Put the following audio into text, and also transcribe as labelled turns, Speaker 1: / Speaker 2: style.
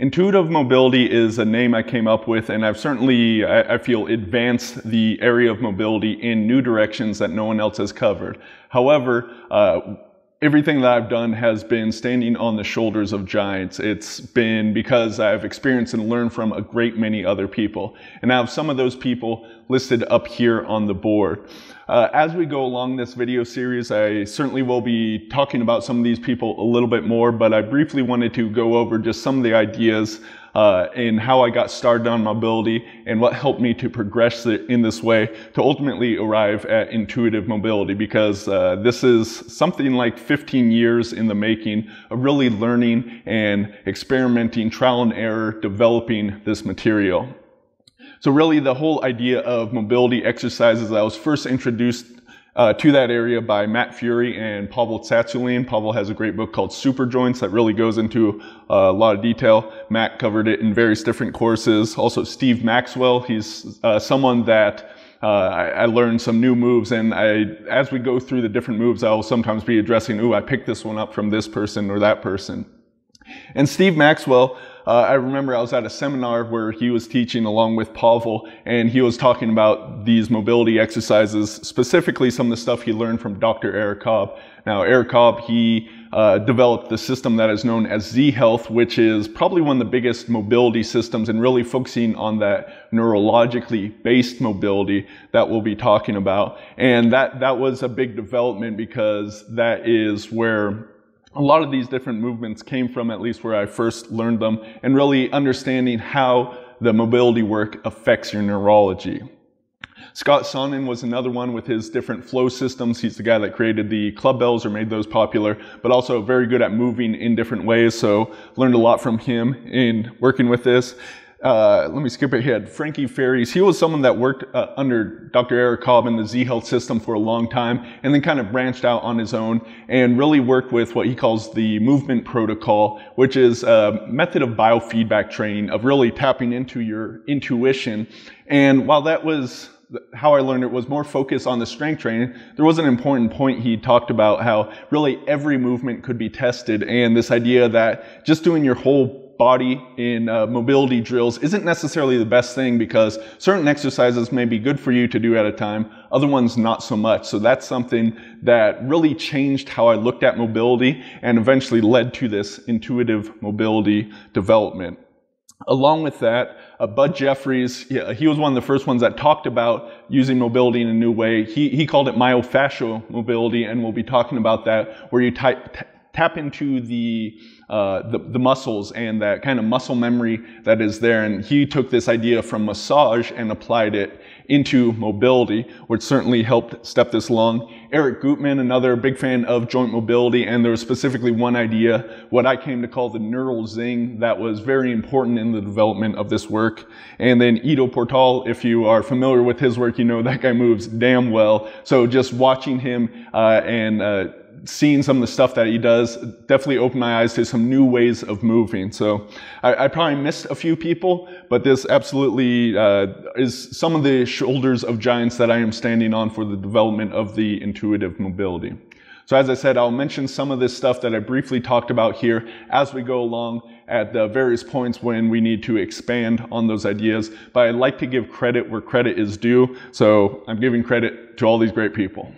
Speaker 1: Intuitive mobility is a name I came up with, and I've certainly, I feel, advanced the area of mobility in new directions that no one else has covered. However, everything that I've done has been standing on the shoulders of giants. It's been because I've experienced and learned from a great many other people. And I have some of those people listed up here on the board. As we go along this video series, I certainly will be talking about some of these people a little bit more, but I briefly wanted to go over just some of the ideas and how I got started on mobility and what helped me to progress in this way to ultimately arrive at intuitive mobility, because this is something like 15 years in the making of really learning and experimenting, trial and error, developing this material. So really the whole idea of mobility exercises, I was first introduced to that area by Matt Fury and Pavel Tsatsouline. Pavel has a great book called Super Joints that really goes into a lot of detail. Matt covered it in various different courses. Also Steve Maxwell, he's someone that I learned some new moves, and as we go through the different moves, I'll sometimes be addressing, ooh, I picked this one up from this person or that person. And Steve Maxwell, I remember I was at a seminar where he was teaching along with Pavel, and he was talking about these mobility exercises, specifically some of the stuff he learned from Dr. Eric Cobb. Now, Eric Cobb, he developed the system that is known as Z-Health, which is probably one of the biggest mobility systems and really focusing on that neurologically based mobility that we'll be talking about. And that was a big development because that is where a lot of these different movements came from, at least where I first learned them, and really understanding how the mobility work affects your neurology. Scott Sonnen was another one with his different flow systems. He's the guy that created the club bells or made those popular, but also very good at moving in different ways. So learned a lot from him in working with this. Let me skip ahead. Frankie Ferries, he was someone that worked under Dr. Eric Cobb in the Z-Health system for a long time, and then kind of branched out on his own and really worked with what he calls the movement protocol, which is a method of biofeedback training, of really tapping into your intuition. And while that was how I learned it was more focused on the strength training, there was an important point he talked about how really every movement could be tested, and this idea that just doing your whole body in mobility drills isn't necessarily the best thing, because certain exercises may be good for you to do at a time, other ones not so much. So that's something that really changed how I looked at mobility and eventually led to this intuitive mobility development. Along with that, Bud Jeffries, he was one of the first ones that talked about using mobility in a new way. He called it myofascial mobility, and we'll be talking about that, where you tap into the muscles and that kind of muscle memory that is there. And he took this idea from massage and applied it into mobility, which certainly helped step this along. Eric Gutman, another big fan of joint mobility, and there was specifically one idea, what I came to call the neural zing, that was very important in the development of this work. And then Ido Portal, if you are familiar with his work, you know that guy moves damn well. So just watching him and seeing some of the stuff that he does definitely opened my eyes to some new ways of moving. So I probably missed a few people, but this absolutely is some of the shoulders of giants that I am standing on for the development of the intuitive mobility. So as I said, I'll mention some of this stuff that I briefly talked about here as we go along at the various points when we need to expand on those ideas. But I like to give credit where credit is due, so I'm giving credit to all these great people.